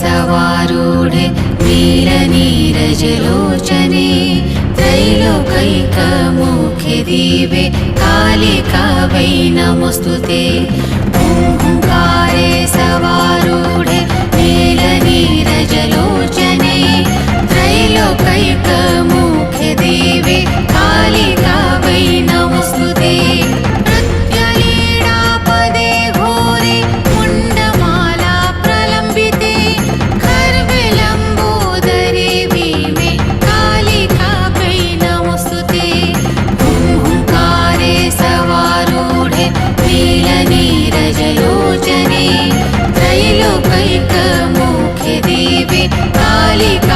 सवारूढे नीलनीरजलोचने त्रैलोकैकमुखे दिवे कालिकावै नमोऽस्तुते। ओंकारे सवारूढे नीलनीरजलोचने त्रैलोकैकमुखे दिवे कालिकावै नमोऽस्तुते। प्रत्यलीडापदे घोरे मुण्डमाला प्रलम्बिते खर्विलम्बोदरे भीमे कालिकावै नमोऽस्तुते। ओंकारे सवारूढे नीलनीरजलोचने त्रैलोकैकमुखे दिवे कालिका